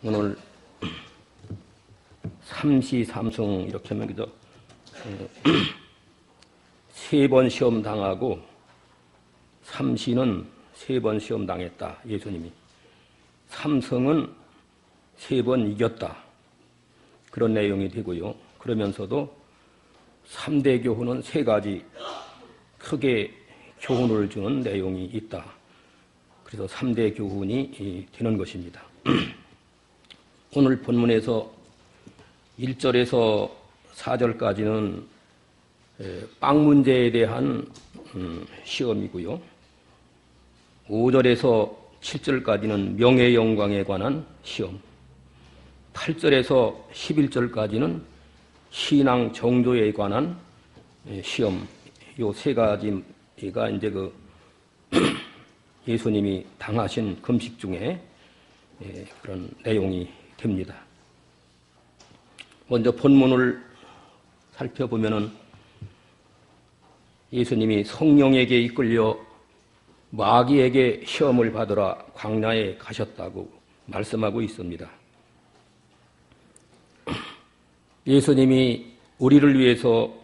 오늘 삼시삼승 이렇게 하면 그죠? 세 번 시험 당하고 삼시는 세 번 시험 당했다. 예수님이. 삼성은 세 번 이겼다. 그런 내용이 되고요. 그러면서도 3대 교훈은 세 가지 크게 교훈을 주는 내용이 있다. 그래서 3대 교훈이 되는 것입니다. 오늘 본문에서 1절에서 4절까지는 빵 문제에 대한 시험이고요. 5절에서 7절까지는 명예 영광에 관한 시험, 8절에서 11절까지는 신앙 정조에 관한 시험, 요 세 가지가 이제 예수님이 당하신 금식 중에 그런 내용이 됩니다. 먼저 본문을 살펴보면은 예수님이 성령에게 이끌려 마귀에게 시험을 받으러 광야에 가셨다고 말씀하고 있습니다. 예수님이 우리를 위해서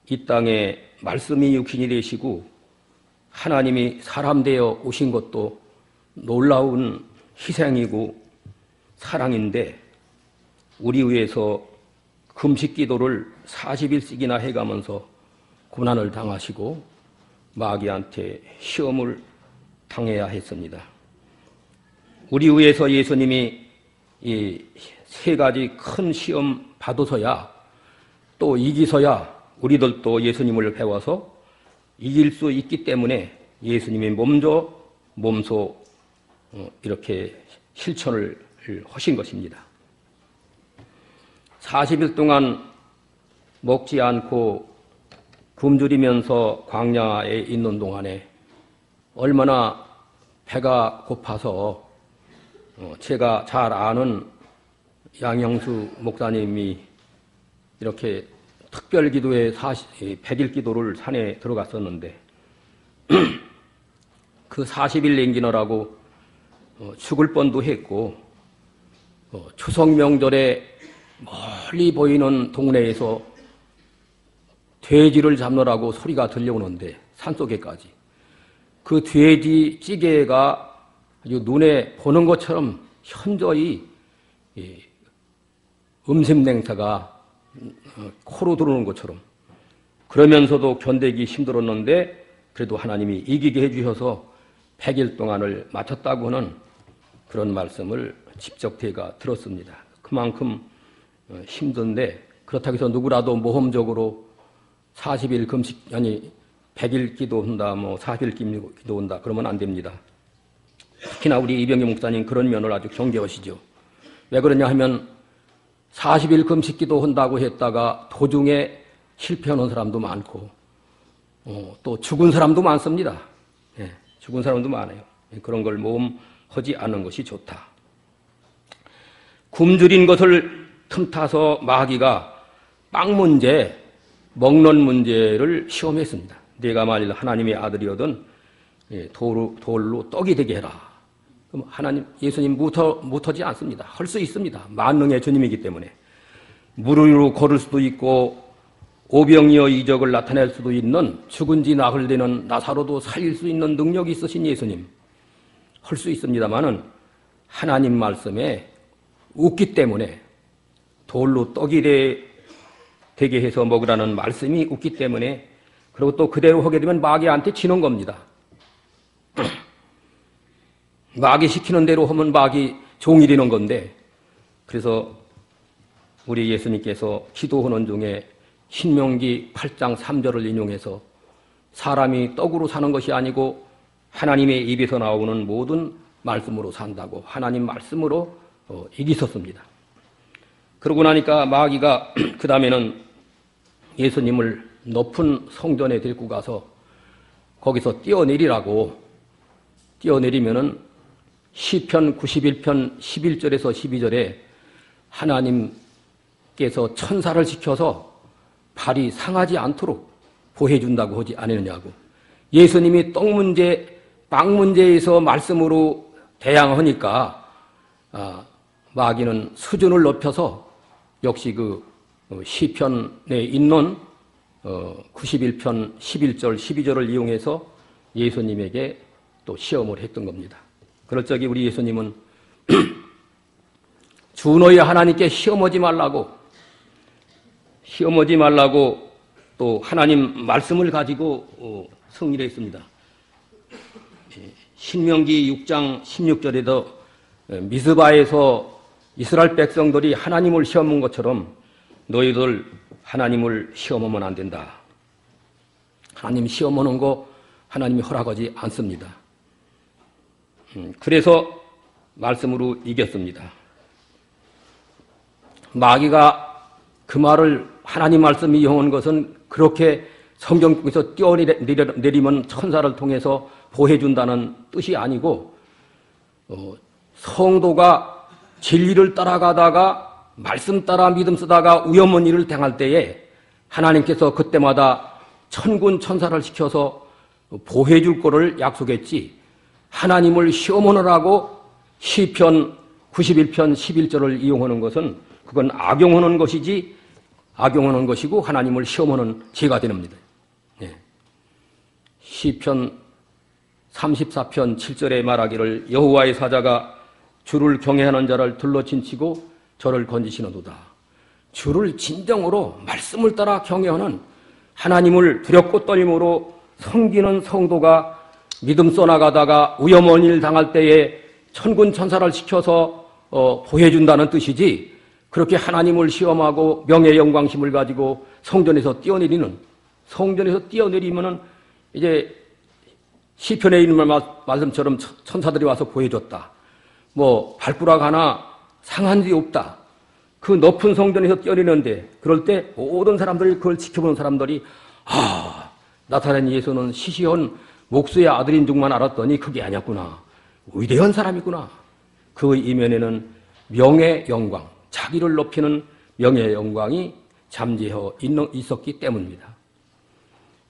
이 땅에 말씀이 육신이 되시고 하나님이 사람 되어 오신 것도 놀라운 희생이고 사랑인데 우리 위해서 금식 기도를 40일씩이나 해가면서 고난을 당하시고 마귀한테 시험을 당해야 했습니다. 우리 위해서 예수님이 이 세 가지 큰 시험 받으서야 또 이기서야 우리들도 예수님을 배워서 이길 수 있기 때문에 예수님이 몸소 이렇게 실천을 하신 것입니다. 40일 동안 먹지 않고 굶주리면서 광야에 있는 동안에 얼마나 배가 고파서 제가 잘 아는 양영수 목사님이 이렇게 특별 기도에 100일 기도를 산에 들어갔었는데 그 40일 남기느라고 죽을 뻔도 했고 추석 명절에 멀리 보이는 동네에서 돼지를 잡느라고 소리가 들려오는데 산속에까지 그 돼지 찌개가 아주 눈에 보는 것처럼 현저히 음식 냉사가 코로 들어오는 것처럼 그러면서도 견디기 힘들었는데 그래도 하나님이 이기게 해주셔서 100일 동안을 마쳤다고 하는 그런 말씀을 직접 제가 들었습니다. 그만큼 힘든데 그렇다고 해서 누구라도 모험적으로 40일 금식 아니 100일 기도한다 40일 기도한다 그러면 안 됩니다. 특히나 우리 이병기 목사님 그런 면을 아주 경계하시죠. 왜 그러냐 하면 40일 금식 기도한다고 했다가 도중에 실패하는 사람도 많고 또 죽은 사람도 많습니다. 죽은 사람도 많아요. 그런 걸 모험하지 않는 것이 좋다. 굶주린 것을 틈타서 마귀가 빵 문제, 먹는 문제를 시험했습니다. 네가 만일 하나님의 아들이거든 돌로 떡이 되게 해라. 그럼 예수님 못하지 않습니다. 할 수 있습니다. 만능의 주님이기 때문에. 물 위로 걸을 수도 있고 오병이어 이적을 나타낼 수도 있는 죽은 지 나흘 되는 나사로도 살릴 수 있는 능력이 있으신 예수님. 할 수 있습니다마는 하나님 말씀에 웃기 때문에 돌로 떡이 되게 해서 먹으라는 말씀이 웃기 때문에 그리고 또 그대로 하게 되면 마귀한테 지는 겁니다. 마귀 시키는 대로 하면 마귀 종이 되는 건데 그래서 우리 예수님께서 기도하는 중에 신명기 8장 3절을 인용해서 사람이 떡으로 사는 것이 아니고 하나님의 입에서 나오는 모든 말씀으로 산다고 하나님 말씀으로 이기셨습니다. 그러고 나니까 마귀가 그 다음에는 예수님을 높은 성전에 데리고 가서 거기서 뛰어내리면은 시편 91편 11절에서 12절에 하나님께서 천사를 시켜서 발이 상하지 않도록 보호해준다고 하지 않았느냐고. 예수님이 떡 문제, 빵 문제에서 말씀으로 대항하니까 마귀는 수준을 높여서 역시 그 시편에 있는 91편 11절 12절을 이용해서 예수님에게 또 시험을 했던 겁니다. 그럴 적에 우리 예수님은 주 너희 하나님께 시험하지 말라고 또 하나님 말씀을 가지고 승리를 했습니다. 신명기 6장 16절에도 미스바에서 이스라엘 백성들이 하나님을 시험한 것처럼 너희들 하나님을 시험하면 안 된다. 하나님 시험하는 거 하나님이 허락하지 않습니다. 그래서 말씀으로 이겼습니다. 마귀가 그 말을 하나님 말씀이 이용한 것은 그렇게 성경 속에서 뛰어내리면 천사를 통해서 보호해준다는 뜻이 아니고 성도가 진리를 따라가다가 말씀 따라 믿음 쓰다가 위험한 일을 당할 때에 하나님께서 그때마다 천군 천사를 시켜서 보호해줄 거를 약속했지 하나님을 시험하느라고 시편 91편 11절을 이용하는 것은 그건 악용하는 것이고 하나님을 시험하는 죄가 되는 겁니다. 네. 시편 34편 7절에 말하기를 여호와의 사자가 주를 경외하는 자를 둘러친치고 저를 건지시는도다. 주를 진정으로 말씀을 따라 경외하는 하나님을 두렵고 떨림으로 섬기는 성도가 믿음 써나가다가 위험한 일 당할 때에 천군 천사를 시켜서 보호해준다는 뜻이지 그렇게 하나님을 시험하고 명예 영광심을 가지고 성전에서 뛰어내리면은 이제 시편에 있는 말씀처럼 천사들이 와서 보여줬다. 뭐 발가락 하나 상한 데 없다. 그 높은 성전에서 뛰어내리는데 그럴 때 모든 사람들이 그걸 지켜보는 사람들이 나타낸 예수는 시시한 목수의 아들인 줄만 알았더니 그게 아니었구나. 위대한 사람이구나. 그 이면에는 명예 영광, 자기를 높이는 명예 영광이 잠재해 있었기 때문입니다.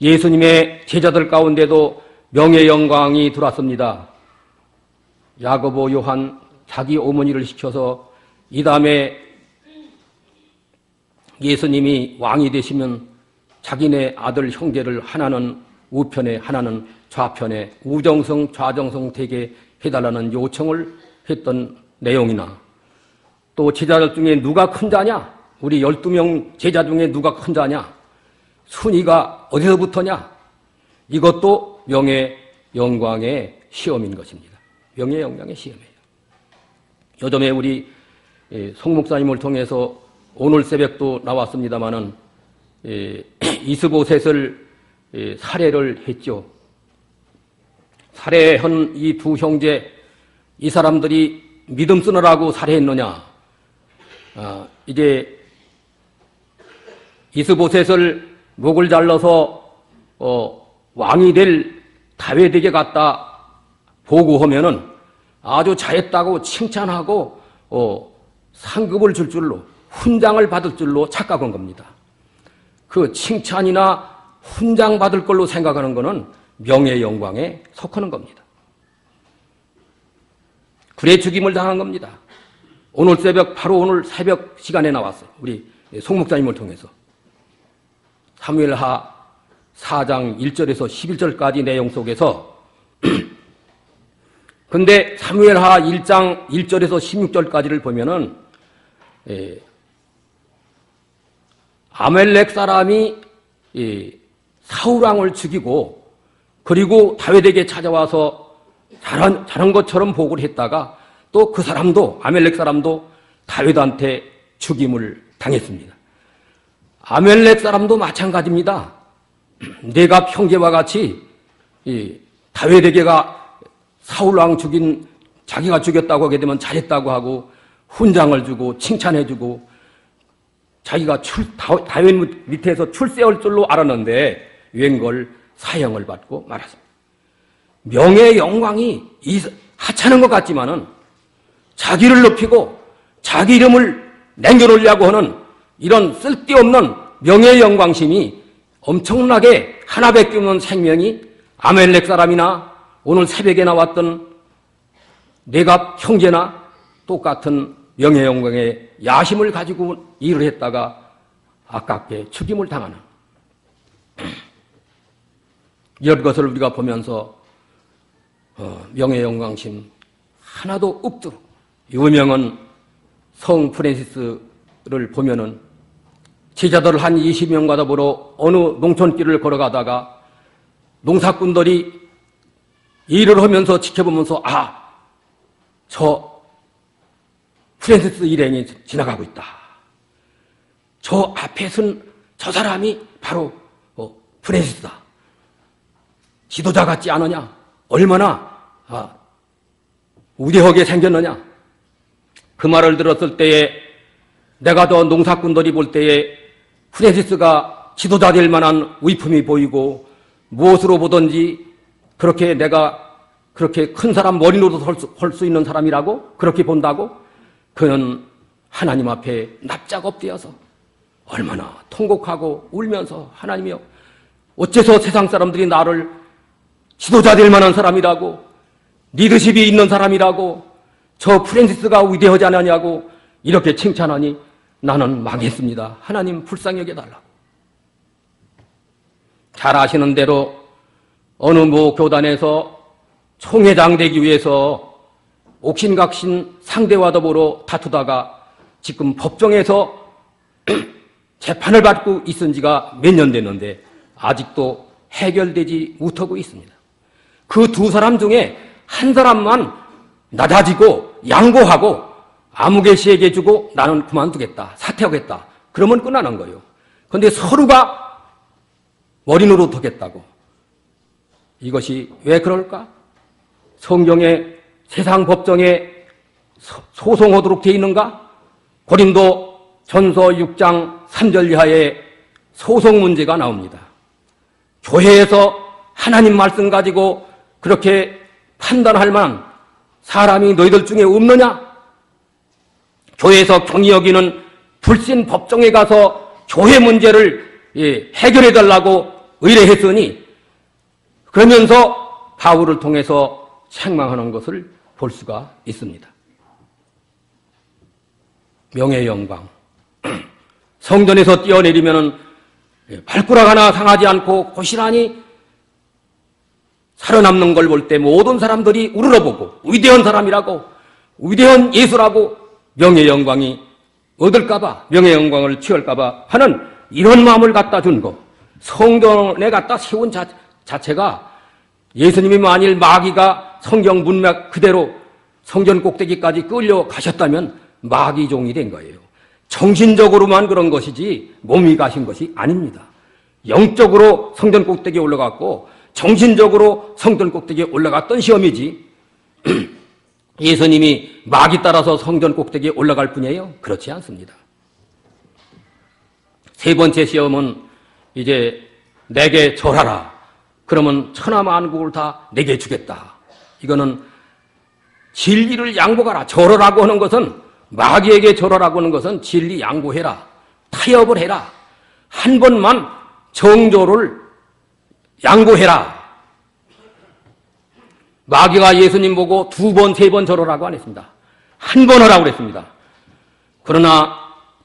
예수님의 제자들 가운데도 명예 영광이 들어왔습니다. 야고보, 요한 자기 어머니를 시켜서 이 다음에 예수님이 왕이 되시면 자기네 아들 형제를 하나는 우편에 하나는 좌편에 우정성 좌정성 되게 해달라는 요청을 했던 내용이나 또 제자들 중에 누가 큰 자냐? 우리 12명 제자 중에 누가 큰 자냐? 순위가 어디서부터냐? 이것도 명예 영광의 시험인 것입니다. 명예 영광의 시험이에요. 요즘에 우리 송 목사님을 통해서 오늘 새벽도 나왔습니다마는 이스보셋을 살해를 했죠. 살해한 이 두 형제, 이 사람들이 믿음 쓰느라고 살해했느냐? 이제 이스보셋을 목을 잘라서 왕이 될 다윗에게 갖다 보고하면은 아주 잘했다고 칭찬하고 상급을 줄 줄로 훈장을 받을 줄로 착각한 겁니다. 그 칭찬이나 훈장 받을 걸로 생각하는 것은 명예 영광에 속하는 겁니다. 그래 죽임을 당한 겁니다. 바로 오늘 새벽 시간에 나왔어요. 우리 송 목사님을 통해서. 사무엘하 4장 1절에서 11절까지 내용 속에서 근데 사무엘하 1장 1절에서 16절까지를 보면은 아멜렉 사람이 사울왕을 죽이고 그리고 다윗에게 찾아와서 잘한 것처럼 보고를 했다가 또 그 사람도 아멜렉 사람도 다윗한테 죽임을 당했습니다. 아멜렉 사람도 마찬가지입니다. 내가 형제와 같이 다윗에게가 사울왕 죽인 자기가 죽였다고 하게 되면 잘했다고 하고 훈장을 주고 칭찬해주고 자기가 다윗 밑에서 출세할 줄로 알았는데 웬걸 사형을 받고 말았습니다. 명예 영광이 하찮은 것 같지만은 자기를 높이고 자기 이름을 남겨놓으려고 하는 이런 쓸데없는 명예 영광심이 엄청나게 하나밖에 없는 생명이 아멜렉 사람이나 오늘 새벽에 나왔던 내갑 형제나 똑같은 명예영광의 야심을 가지고 일을 했다가 아깝게 죽임을 당하는 이런 것을 우리가 보면서 명예영광심 하나도 없도록 유명한 성 프랜시스를 보면은 제자들 한 20명과 더불어 어느 농촌길을 걸어가다가 농사꾼들이 일을 하면서 지켜보면서 저 프랜시스 일행이 지나가고 있다. 저 앞에 선 저 사람이 바로 프랜시스다. 지도자 같지 않으냐? 얼마나 우대하게 생겼느냐? 그 말을 들었을 때에 내가 더 농사꾼들이 볼 때에 프랜시스가 지도자 될 만한 위품이 보이고 무엇으로 보든지 그렇게 내가 그렇게 큰 사람 머리로도 설 수 있는 사람이라고 그렇게 본다고 그는 하나님 앞에 납작업되어서 얼마나 통곡하고 울면서 하나님이여 어째서 세상 사람들이 나를 지도자 될 만한 사람이라고 리더십이 있는 사람이라고 저 프랜시스가 위대하지 않느냐고 이렇게 칭찬하니 나는 망했습니다. 하나님 불쌍히 여겨달라고. 잘 아시는 대로 어느 모 교단에서 총회장 되기 위해서 옥신각신 상대와 더불어 다투다가 지금 법정에서 재판을 받고 있은 지가 몇 년 됐는데 아직도 해결되지 못하고 있습니다. 그 두 사람 중에 한 사람만 낮아지고 양보하고 아무개 씨에게 주고 나는 그만두겠다, 사퇴하겠다. 그러면 끝나는 거예요. 그런데 서로가 머리 노릇하겠다고. 이것이 왜 그럴까? 성경에 세상 법정에 소송하도록 되어 있는가? 고린도 전서 6장 3절 이하에 소송 문제가 나옵니다. 교회에서 하나님 말씀 가지고 그렇게 판단할 만한 사람이 너희들 중에 없느냐? 교회에서 경히 여기는 불신 법정에 가서 교회 문제를 해결해 달라고 의뢰했으니 그러면서 바울을 통해서 책망하는 것을 볼 수가 있습니다. 명예의 영광. 성전에서 뛰어내리면은 발가락 하나 상하지 않고 고스란히 살아남는 걸 볼 때 모든 사람들이 우러러보고 위대한 사람이라고 위대한 예수라고 명예의 영광이 얻을까봐 명예의 영광을 취할까봐 하는 이런 마음을 갖다 준 거. 성전에 갖다 세운 자체가 예수님이 만일 마귀가 성경 문맥 그대로 성전 꼭대기까지 끌려가셨다면 마귀종이 된 거예요. 정신적으로만 그런 것이지 몸이 가신 것이 아닙니다. 영적으로 성전 꼭대기에 올라갔고 정신적으로 성전 꼭대기에 올라갔던 시험이지 예수님이 마귀 따라서 성전 꼭대기에 올라갈 뿐이에요? 그렇지 않습니다. 세 번째 시험은 이제 내게 절하라. 그러면 천하만국을 다 내게 주겠다. 이거는 진리를 양보하라. 절하라고 하는 것은 마귀에게 절하라고 하는 것은 진리 양보해라. 타협을 해라. 한 번만 정조를 양보해라. 마귀가 예수님 보고 두 번, 세 번 절하라고 안 했습니다. 한 번 하라고 그랬습니다. 그러나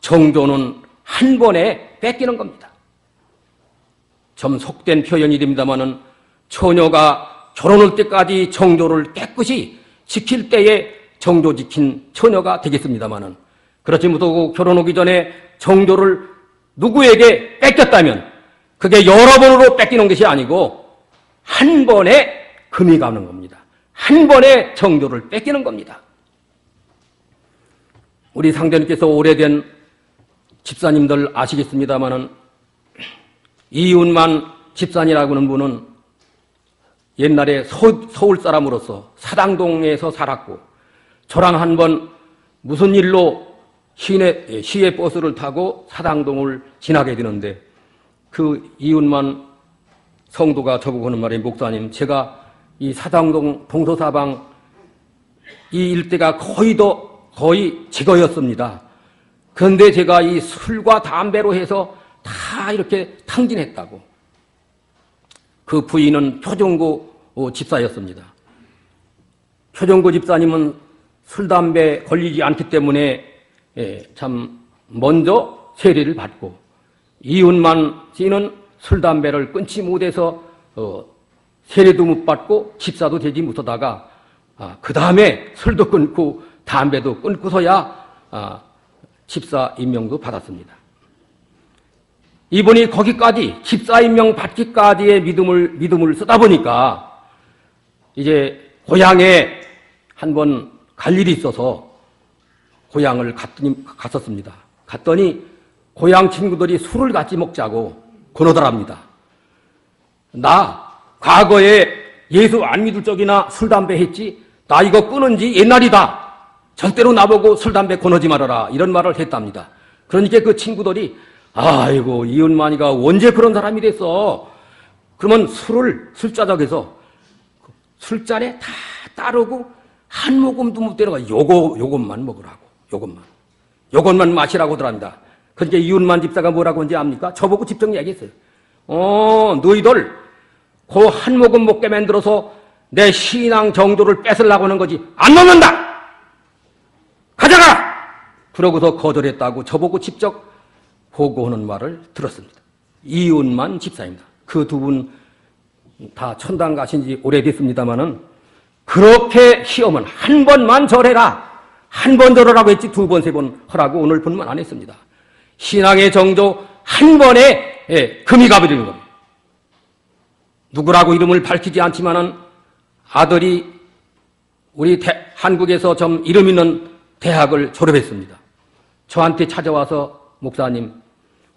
정조는 한 번에 뺏기는 겁니다. 좀 속된 표현이 됩니다마는 처녀가 결혼할 때까지 정조를 깨끗이 지킬 때에 정조 지킨 처녀가 되겠습니다마는 그렇지 못하고 결혼하기 전에 정조를 누구에게 뺏겼다면 그게 여러 번으로 뺏기는 것이 아니고 한 번에 금이 가는 겁니다. 한 번에 정조를 뺏기는 겁니다. 우리 상전께서 오래된 집사님들 아시겠습니다마는 이윤만 집사님이라고 하는 분은 옛날에 서울 사람으로서 사당동에서 살았고 저랑 한 번 무슨 일로 시외 버스를 타고 사당동을 지나게 되는데 그 이윤만 성도가 저보고 하는 말이 목사님 제가 이 사당동 동서사방 이 일대가 거의 제거였습니다. 그런데 제가 이 술과 담배로 해서 다 이렇게 탕진했다고. 그 부인은 표정고 집사였습니다. 표정고 집사님은 술, 담배 걸리지 않기 때문에 참 먼저 세례를 받고, 이윤만 씨는 술, 담배를 끊지 못해서 세례도 못 받고 집사도 되지 못하다가 그 다음에 술도 끊고 담배도 끊고서야 집사 임명도 받았습니다. 이분이 거기까지 집사 임명 받기까지의 믿음을 쓰다 보니까 이제 고향에 한번 갈 일이 있어서 고향을 갔었습니다. 갔더니 고향 친구들이 술을 같이 먹자고 권하더랍니다. 나 과거에 예수 안 믿을 적이나 술, 담배 했지? 나 이거 끊은 지 옛날이다. 절대로 나보고 술, 담배 권하지 말아라. 이런 말을 했답니다. 그러니까 그 친구들이 아이고 이은만이가 언제 그런 사람이 됐어. 그러면 술자적에서 술잔에 다 따르고 한 모금도 못 때려가 요것만 먹으라고. 요것만 마시라고 하더랍니다. 그러니까 이윤만 집사가 뭐라고 한지 압니까? 저보고 직접 얘기했어요. 너희들 그 한 모금 먹게 만들어서 내 신앙 정도를 뺏으려고 하는 거지. 안 먹는다! 가져가! 그러고서 거절했다고 저보고 직접 보고하는 말을 들었습니다. 이윤만 집사입니다. 그 두 분 다 천당 가신 지 오래됐습니다마는 그렇게 시험은 한 번만 절해라. 한 번 절하라고 했지 두 번, 세 번 하라고 오늘 본문 안 했습니다. 신앙의 정조 한 번에 금이 가버리는 겁니다. 누구라고 이름을 밝히지 않지만은 아들이 우리 한국에서 좀 이름 있는 대학을 졸업했습니다. 저한테 찾아와서 목사님,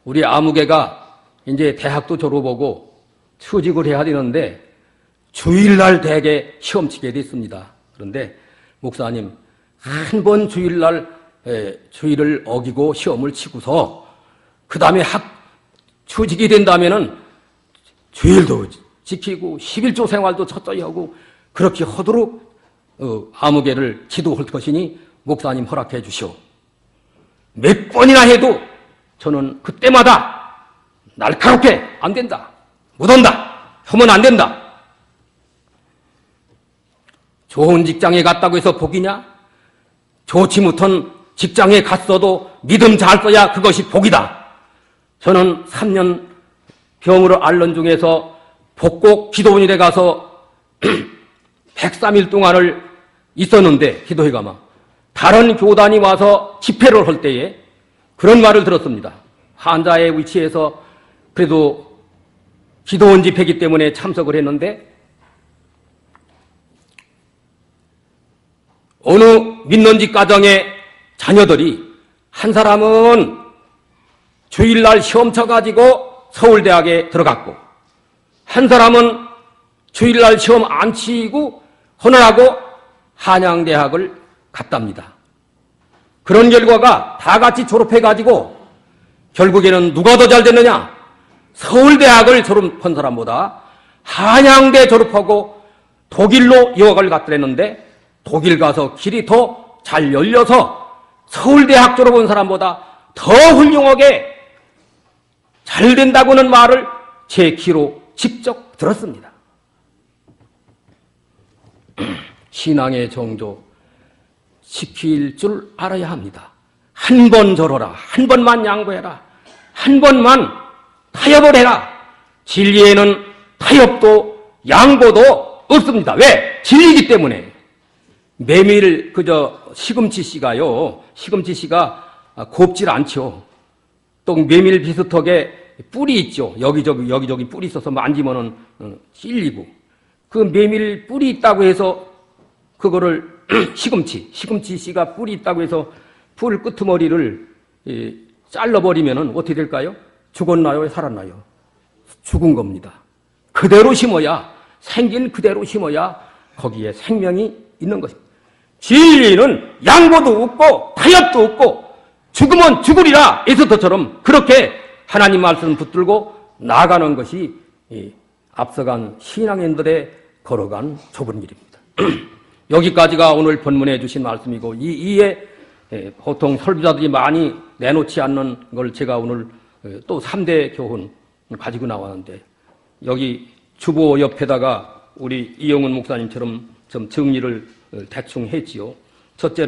우리 아무개가 이제 대학도 졸업하고 취직을 해야 되는데 주일날 대개 시험 치게 됐습니다. 그런데 목사님, 한 번 주일날 주일을 어기고 시험을 치고서 그 다음에 취직이 된다면은 주일도 지키고 11조 생활도 철저히 하고 그렇게 하도록 아무개를 지도할 것이니 목사님 허락해 주시오. 몇 번이나 해도 저는 그때마다 날카롭게 안 된다. 못 온다. 하면 안 된다. 좋은 직장에 갔다고 해서 복이냐? 좋지 못한 직장에 갔어도 믿음 잘 써야 그것이 복이다. 저는 3년 병으로 앓는 중에서 복곡 기도원일에 가서 103일 동안을 있었는데 기도회가마 다른 교단이 와서 집회를 할 때에 그런 말을 들었습니다. 환자의 위치에서 그래도 기도원 집회이기 때문에 참석을 했는데 어느 믿는 집 가정의 자녀들이 한 사람은 주일날 시험 쳐가지고 서울대학에 들어갔고 한 사람은 주일날 시험 안 치고 헌혈하고 한양대학을 갔답니다. 그런 결과가 다 같이 졸업해가지고 결국에는 누가 더 잘 됐느냐? 서울대학을 졸업한 사람보다 한양대 졸업하고 독일로 유학을 갔더랬는데 독일 가서 길이 더 잘 열려서 서울대학 졸업한 사람보다 더 훌륭하게 잘 된다고는 말을 제 귀로 직접 들었습니다. 신앙의 정조 지킬 줄 알아야 합니다. 한 번 절어라. 한 번만 양보해라. 한 번만 타협을 해라. 진리에는 타협도 양보도 없습니다. 왜? 진리이기 때문에. 메밀 시금치 씨가요. 시금치 씨가 곱질 않죠. 또 메밀 비슷하게 뿔이 있죠. 여기저기 뿔이 있어서 만지면은 찔리고. 그 메밀 뿔이 있다고 해서 그거를 시금치 씨가 뿔이 있다고 해서 뿔 끄트머리를 잘라버리면은 어떻게 될까요? 죽었나요? 살았나요? 죽은 겁니다. 그대로 심어야, 생긴 그대로 심어야 거기에 생명이 있는 것입니다. 진리는 양보도 없고 타협도 없고 죽으면 죽으리라 에스더처럼 그렇게 하나님 말씀 붙들고 나아가는 것이 앞서간 신앙인들의 걸어간 좁은 길입니다. 여기까지가 오늘 본문에 주신 말씀이고 이에 보통 설교자들이 많이 내놓지 않는 걸 제가 오늘 또 3대 교훈 가지고 나왔는데 여기 주보 옆에다가 우리 이영훈 목사님처럼 좀 정리를 대충 했지요. 첫째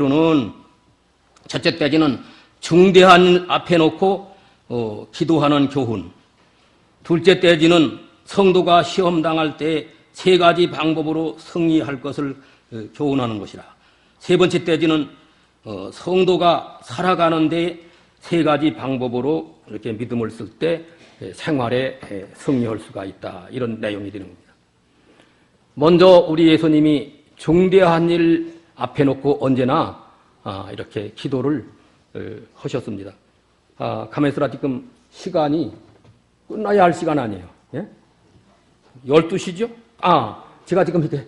떼지는 중대한 일 앞에 놓고 기도하는 교훈. 둘째 떼지는 성도가 시험 당할 때 세 가지 방법으로 승리할 것을 교훈하는 것이라. 세 번째 떼지는 성도가 살아가는데 세 가지 방법으로 이렇게 믿음을 쓸 때 생활에 승리할 수가 있다. 이런 내용이 되는 겁니다. 먼저 우리 예수님이 중대한 일 앞에 놓고 언제나 이렇게 기도를 하셨습니다. 가만히 있어라. 지금 시간이 끝나야 할 시간 아니에요. 예? 12시죠? 제가 지금 이렇게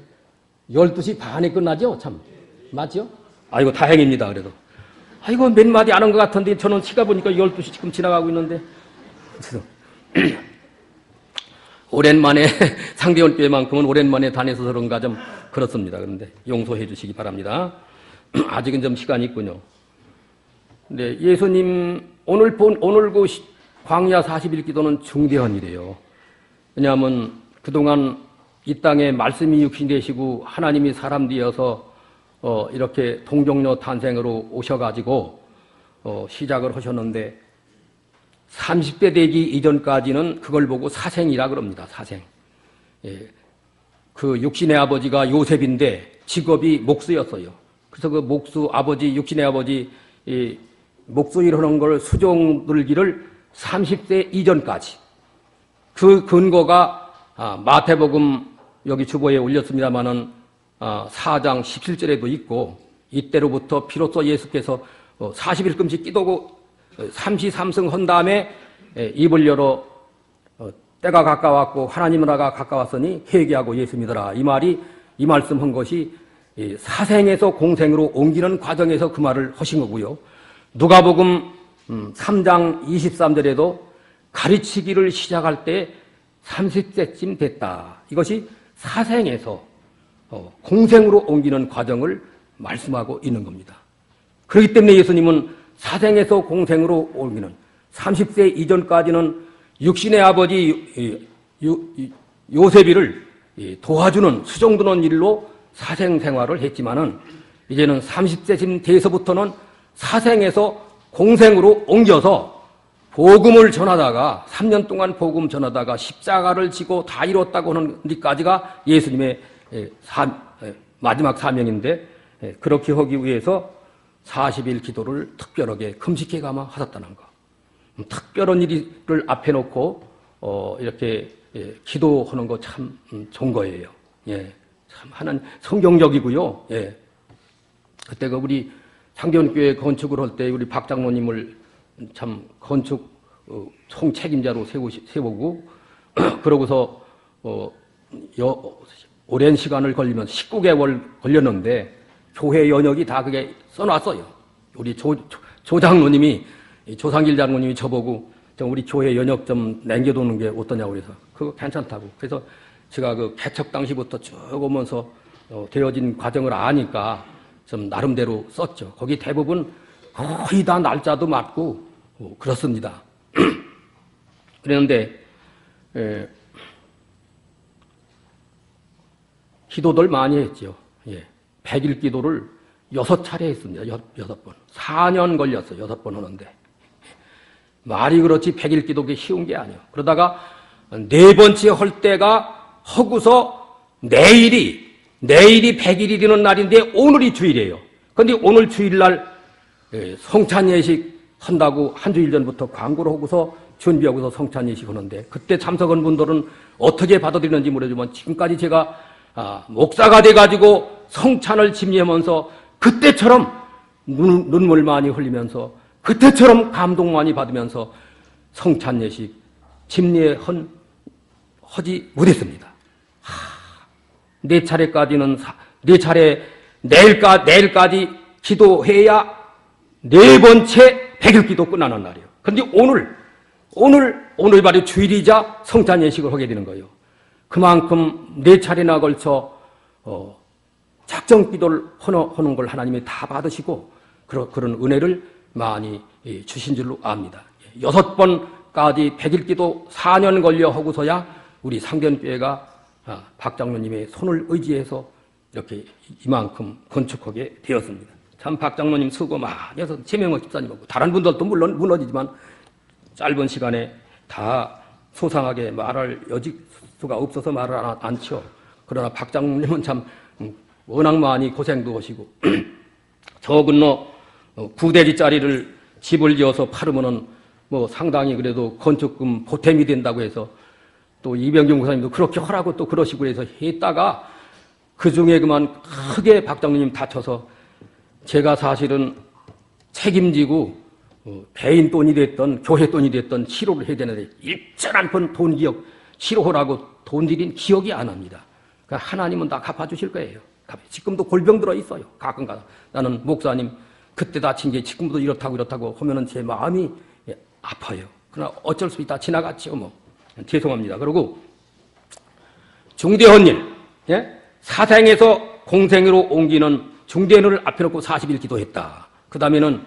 12시 반에 끝나죠? 참. 맞죠? 아이고, 다행입니다. 그래도. 아이고, 몇 마디 안 한 것 같은데 저는 시가 보니까 12시 지금 지나가고 있는데. 오랜만에 상대원교회만큼은 오랜만에 다녀서 그런가 좀 그렇습니다. 그런데 용서해 주시기 바랍니다. 아직은 좀 시간이 있군요. 근데 예수님 오늘 그 광야 40일 기도는 중대한 일이에요. 왜냐하면 그동안 이 땅에 말씀이 육신이 되시고 하나님이 사람 되어서 이렇게 동정녀 탄생으로 오셔가지고 시작을 하셨는데 30대 되기 이전까지는 그걸 보고 사생이라 그럽니다. 사생. 예. 그 육신의 아버지가 요셉인데 직업이 목수였어요. 그래서 그 목수 아버지, 육신의 아버지 목수 일하는 걸 수종 들기를 30세 이전까지. 그 근거가 마태복음 여기 주보에 올렸습니다마는 4장 17절에도 있고 이때로부터 비로소 예수께서 40일 금식 기도고 삼시삼승 한 다음에 입을 열어 때가 가까웠고 하나님 나라가 가까웠으니 회개하고 예수 믿어라. 이 말이 이 말씀한 것이 사생에서 공생으로 옮기는 과정에서 그 말을 하신 거고요. 누가복음 3장 23절에도 가르치기를 시작할 때 30세쯤 됐다. 이것이 사생에서 공생으로 옮기는 과정을 말씀하고 있는 겁니다. 그렇기 때문에 예수님은 사생에서 공생으로 옮기는 30세 이전까지는 육신의 아버지 요셉이를 도와주는 수종드는 일로 사생 생활을 했지만은 이제는 30세쯤 돼서부터는 사생에서 공생으로 옮겨서 복음을 전하다가 3년 동안 복음 전하다가 십자가를 지고 다 이뤘다고 하는 데까지가 예수님의 마지막 사명인데 그렇게 하기 위해서 40일 기도를 특별하게 금식해 가마 하셨다는 거. 특별한 일을 앞에 놓고 이렇게 기도하는 거 참 좋은 거예요. 예, 참 하나님 성경적이고요. 예, 그때가 우리 상대원교회 건축을 할 때 우리 박 장로님을 참 건축 총책임자로 세우고 그러고서 오랜 시간을 걸리면 19개월 걸렸는데 교회 연역이 다 그게 써놨어요. 우리 조 장로님이 조상길 장로님이 저보고 우리 교회 연역 좀 남겨두는 게 어떠냐고 그래서 그거 괜찮다고. 그래서 제가 그 개척 당시부터 쭉 오면서 되어진 과정을 아니까 좀 나름대로 썼죠. 거기 대부분 거의 다 날짜도 맞고 그렇습니다. 그랬는데 기도들 많이 했죠. 예. 100일 기도를 6차례 했습니다. 6번. 4년 걸렸어요. 6번 하는데. 말이 그렇지 100일 기도가 쉬운 게 아니에요. 그러다가 4번째 할 때가 하고서 내일이 100일이 되는 날인데 오늘이 주일이에요. 그런데 오늘 주일날 성찬 예식 한다고 한 주일 전부터 광고를 하고서 준비하고서 성찬 예식 하는데 그때 참석한 분들은 어떻게 받아들이는지 모르지만 지금까지 제가 목사가 돼가지고 성찬을 집례하면서 그때처럼 눈물 많이 흘리면서 그때처럼 감동 많이 받으면서 성찬 예식 집례하지 못했습니다. 4차례까지는 4차례 내일까지 기도해야 4번째 100일 기도 끝나는 날이에요. 그런데 오늘 바로 주일이자 성찬 예식을 하게 되는 거예요. 그만큼 4차례나 걸쳐 작정 기도를 하는 걸 하나님이 다 받으시고 그런 은혜를 많이 주신 줄로 압니다. 6번까지 100일 기도 4년 걸려 하고서야 우리 상대원교회가 박 장로님의 손을 의지해서 이렇게 이만큼 건축하게 되었습니다. 참 박장로님 수고 많이 해서 최명호 집사님하고 다른 분들도 물론 무너지지만 짧은 시간에 다 소상하게 말할 여지수가 없어서 말을 않죠. 그러나 박장로님은 참 워낙 많이 고생도 하시고 저 건너 9대지짜리를 집을 지어서 팔으면은 뭐 상당히 그래도 건축금 보탬이 된다고 해서 또 이병경 목사님도 그렇게 하라고 또 그러시고 해서 했다가 그 중에 그만 크게 박장로님 다쳐서 제가 사실은 책임지고 개인 돈이 됐던 교회 돈이 됐던 치료를 해야 되는데 일전 한 번 돈 기억 치료하라고 돈 들인 기억이 안 납니다. 그러니까 하나님은 다 갚아주실 거예요. 지금도 골병 들어 있어요. 가끔가다 나는 목사님 그때 다친 게 지금도 이렇다고 하면은 제 마음이 아파요. 그러나 어쩔 수 있다 지나갔죠 뭐. 죄송합니다. 그리고 중대헌 일, 예? 사생에서 공생으로 옮기는 중대헌을 앞에 놓고 40일 기도했다. 그 다음에는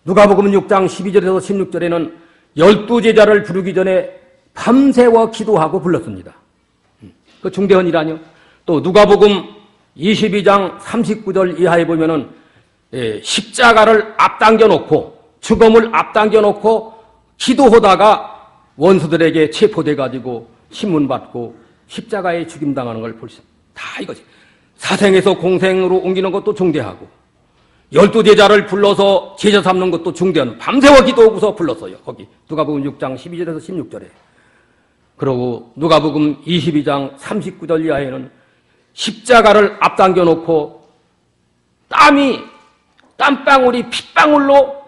누가복음 6장 12절에서 16절에는 12제자를 부르기 전에 밤새워 기도하고 불렀습니다. 그 중대헌이라뇨. 또 누가복음 22장 39절 이하에 보면은 십자가를 앞당겨 놓고 죽음을 앞당겨 놓고 기도하다가 원수들에게 체포돼 가지고 신문 받고 십자가에 죽임당하는 걸 볼 수 다 이거지. 사생에서 공생으로 옮기는 것도 중대하고 12제자를 불러서 제자 삼는 것도 중대한 밤새워 기도하고서 불렀어요. 거기 누가복음 6장 12절에서 16절에. 그리고 누가복음 22장 39절 이하에는 십자가를 앞당겨 놓고 땀방울이 핏방울로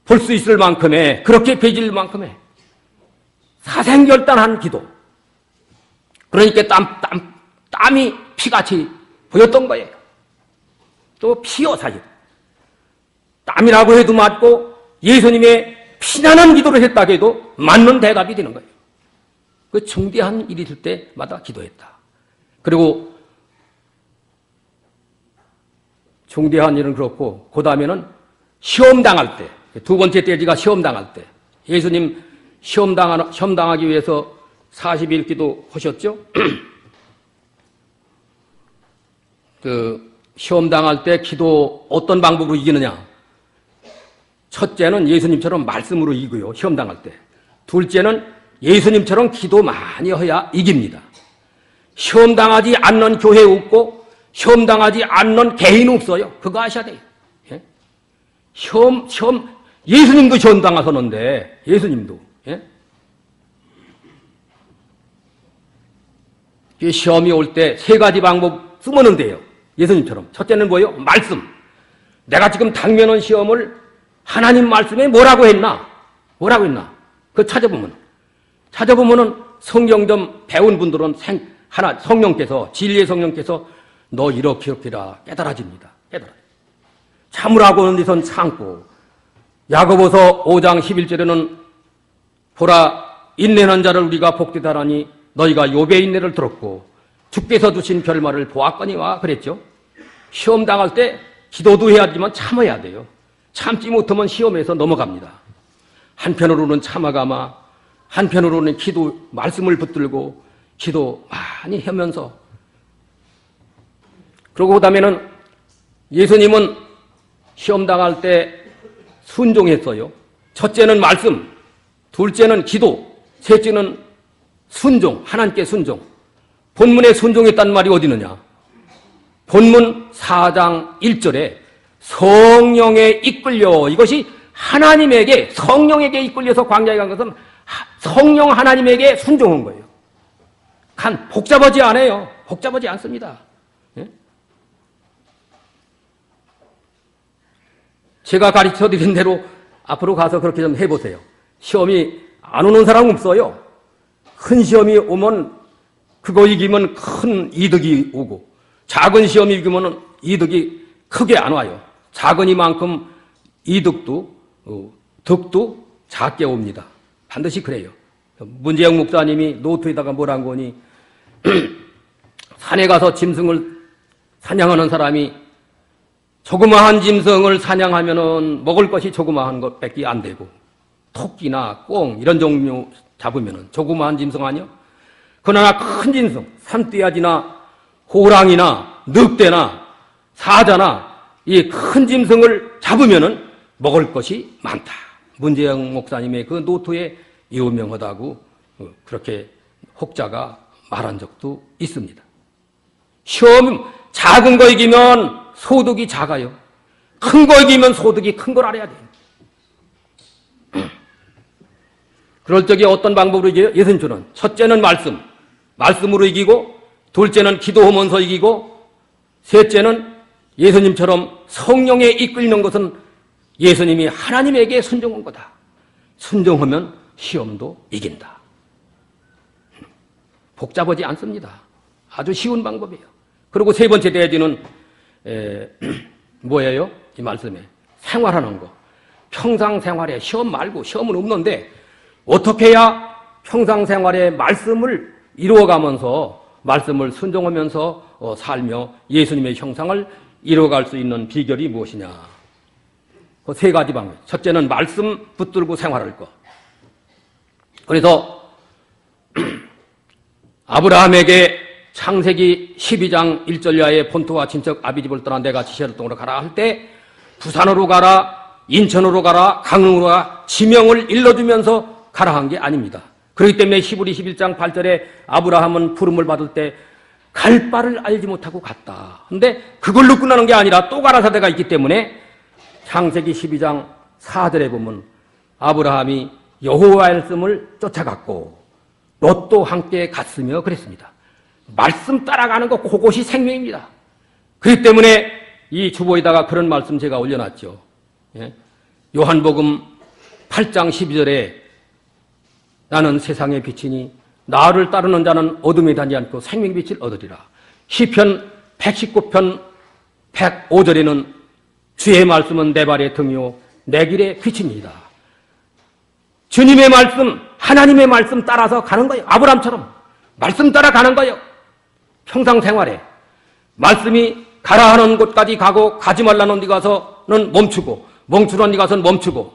볼 수 있을 만큼의 그렇게 배질 만큼의 사생결단한 기도. 그러니까 땀이 피같이 보였던 거예요. 또 피요 사실. 땀이라고 해도 맞고 예수님의 피나는 기도를 했다고 해도 맞는 대답이 되는 거예요. 그 중대한 일이 있을 때마다 기도했다. 그리고 중대한 일은 그렇고 그 다음에는 시험당할 때, 두 번째 떼지가 시험당할 때 예수님 시험당하기 위해서 40일 기도하셨죠? 그 시험당할 때 기도 어떤 방법으로 이기느냐? 첫째는 예수님처럼 말씀으로 이기고요. 시험당할 때. 둘째는 예수님처럼 기도 많이 해야 이깁니다. 시험당하지 않는 교회 없고 시험당하지 않는 개인 없어요. 그거 아셔야 돼요. 예? 예수님도 시험당하셨는데 예수님도. 예? 시험이 올 때 세 가지 방법 쓰면 돼요. 예수님처럼. 첫째는 뭐예요? 말씀. 내가 지금 당면한 시험을 하나님 말씀에 뭐라고 했나? 그거 찾아보면은 성경 좀 배운 분들은 성령께서, 진리의 성령께서 너 이렇게라 깨달아집니다. 참으라고 하는 데선 참고. 야고보서 5장 11절에는 보라, 인내하는 자를 우리가 복되다라니 너희가 욥의 인내를 들었고 주께서 주신 결말을 보았거니와 그랬죠. 시험 당할 때 기도도 해야 되지만 참아야 돼요. 참지 못하면 시험에서 넘어갑니다. 한편으로는 참아가마, 한편으로는 기도 말씀을 붙들고 기도 많이 하면서. 그러고 그다음에는 예수님은 시험 당할 때 순종했어요. 첫째는 말씀, 둘째는 기도, 셋째는 순종, 하나님께 순종. 본문에 순종했다는 말이 어디 있느냐? 본문 4장 1절에 성령에 이끌려, 이것이 하나님에게, 성령에게 이끌려서 광야에 간 것은 성령 하나님에게 순종한 거예요. 복잡하지 않아요. 복잡하지 않습니다. 예? 제가 가르쳐 드린 대로 앞으로 가서 그렇게 좀 해보세요. 시험이 안 오는 사람 없어요. 큰 시험이 오면 그거 이기면 큰 이득이 오고, 작은 시험이 이기면 이득이 크게 안 와요. 작은이만큼 이득도 득도 작게 옵니다. 반드시 그래요. 문재영 목사님이 노트에다가 뭐란 거니 산에 가서 짐승을 사냥하는 사람이 조그마한 짐승을 사냥하면은 먹을 것이 조그마한 것밖에 안 되고, 토끼나 꽁 이런 종류 잡으면은 조그마한 짐승 아니요? 그러나 큰 짐승, 산띠아지나 호랑이나 늑대나 사자나 이 큰 짐승을 잡으면은 먹을 것이 많다. 문재영 목사님의 그 노트에 유명하다고 그렇게 혹자가 말한 적도 있습니다. 시험 작은 거 이기면 소득이 작아요. 큰 거 이기면 소득이 큰 걸 알아야 돼요. 그럴 적에 어떤 방법으로 이겨요? 예선주는 첫째는 말씀으로 이기고, 둘째는 기도하면서 이기고, 셋째는 예수님처럼 성령에 이끌리는 것은 예수님이 하나님에게 순종한 거다. 순종하면 시험도 이긴다. 복잡하지 않습니다. 아주 쉬운 방법이에요. 그리고 세 번째 대지는 뭐예요? 이 말씀에 생활하는 거. 평상생활에 시험 말고, 시험은 없는데 어떻게 해야 평상생활에 말씀을 이루어가면서, 말씀을 순종하면서 살며 예수님의 형상을 이루어갈 수 있는 비결이 무엇이냐? 그 세 가지 방법. 첫째는 말씀 붙들고 생활할 것. 그래서 아브라함에게 창세기 12장 1절야에 본토와 친척 아비집을 떠나 내가 지시할 땅으로 가라 할 때 부산으로 가라, 인천으로 가라, 강릉으로 가라 지명을 일러주면서 가라 한 게 아닙니다. 그렇기 때문에 히브리 11장 8절에 아브라함은 부름을 받을 때 갈 바를 알지 못하고 갔다. 근데 그걸로 끝나는 게 아니라 또 가라 사대가 있기 때문에 창세기 12장 4절에 보면 아브라함이 여호와의 말씀을 쫓아갔고 롯도 함께 갔으며 그랬습니다. 말씀 따라가는 거 그것이 생명입니다. 그렇기 때문에 이 주보에다가 그런 말씀 제가 올려놨죠. 예? 요한복음 8장 12절에 나는 세상의 빛이니 나를 따르는 자는 어둠에 다니지 않고 생명의 빛을 얻으리라. 시편 119편 105절에는 주의 말씀은 내 발의 등이요 내 길의 빛입니다. 주님의 말씀, 하나님의 말씀 따라서 가는 거예요. 아브라함처럼 말씀 따라 가는 거예요. 평상생활에 말씀이 가라 하는 곳까지 가고 가지 말라는 데 가서는 멈추고 멈추라는 데 가서는 멈추고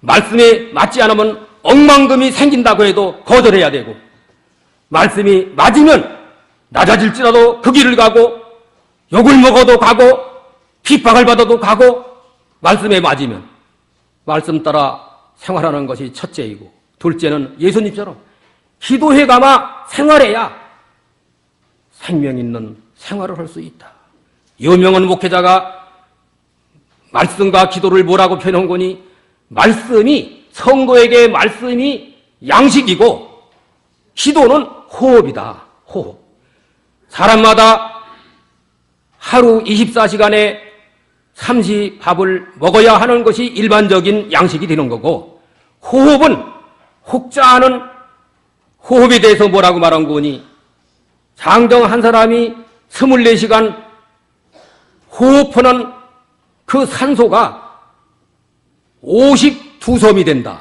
말씀에 맞지 않으면 엉망금이 생긴다고 해도 거절해야 되고 말씀이 맞으면 낮아질지라도 그 길을 가고 욕을 먹어도 가고 핍박을 받아도 가고 말씀에 맞으면 말씀 따라 생활하는 것이 첫째이고 둘째는 예수님처럼 기도해 가마 생활해야 생명 있는 생활을 할 수 있다. 유명한 목회자가 말씀과 기도를 뭐라고 표현한 거니 말씀이 성도에게 말씀이 양식이고 기도는 호흡이다. 호흡. 사람마다 하루 24시간에 삼시밥을 먹어야 하는 것이 일반적인 양식이 되는 거고 호흡은 혹자하는 호흡에 대해서 뭐라고 말한 거니 장정 한 사람이 24시간 호흡하는 그 산소가 52섬이 된다.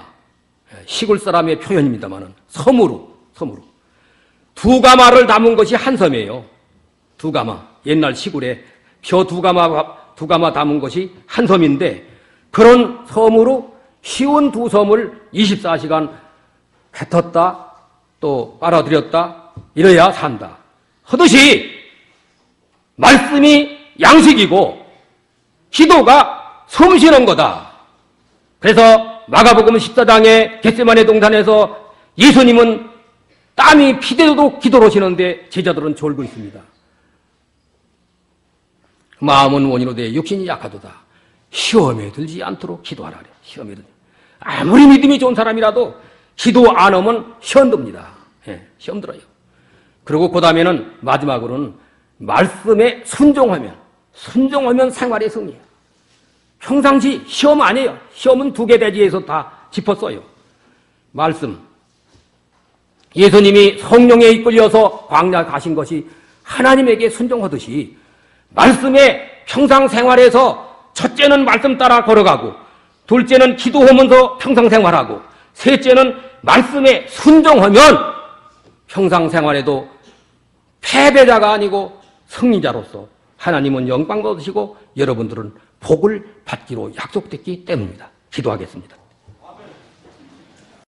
시골 사람의 표현입니다만은 섬으로. 두 가마를 담은 것이 한 섬이에요. 두 가마. 옛날 시골에 벼 두 가마 담은 것이 한 섬인데 그런 섬으로 쉬운 두 섬을 24시간 뱉었다 또 빨아들였다 이래야 산다. 하듯이 말씀이 양식이고 기도가 숨 쉬는 거다. 그래서 마가복음 14장에 겟세마네 동산에서 예수님은 땀이 피대도 기도로 하시는데 제자들은 졸고 있습니다. 마음은 원인으로 돼 육신이 약하도다. 시험에 들지 않도록 기도하라 그래. 시험에 들지. 아무리 믿음이 좋은 사람이라도 기도 안 하면 시험 듭니다. 예, 시험 들어요. 그리고 그 다음에는 마지막으로는 말씀에 순종하면 생활의 승리예요. 평상시 시험 아니에요. 시험은 두 개 대지에서 다 짚었어요. 말씀. 예수님이 성령에 이끌려서 광야 가신 것이 하나님에게 순종하듯이 말씀에 평상생활에서 첫째는 말씀 따라 걸어가고 둘째는 기도하면서 평상생활하고 셋째는 말씀에 순종하면 평상생활에도 패배자가 아니고 승리자로서 하나님은 영광 받으시고 여러분들은 복을 받기로 약속됐기 때문입니다. 기도하겠습니다.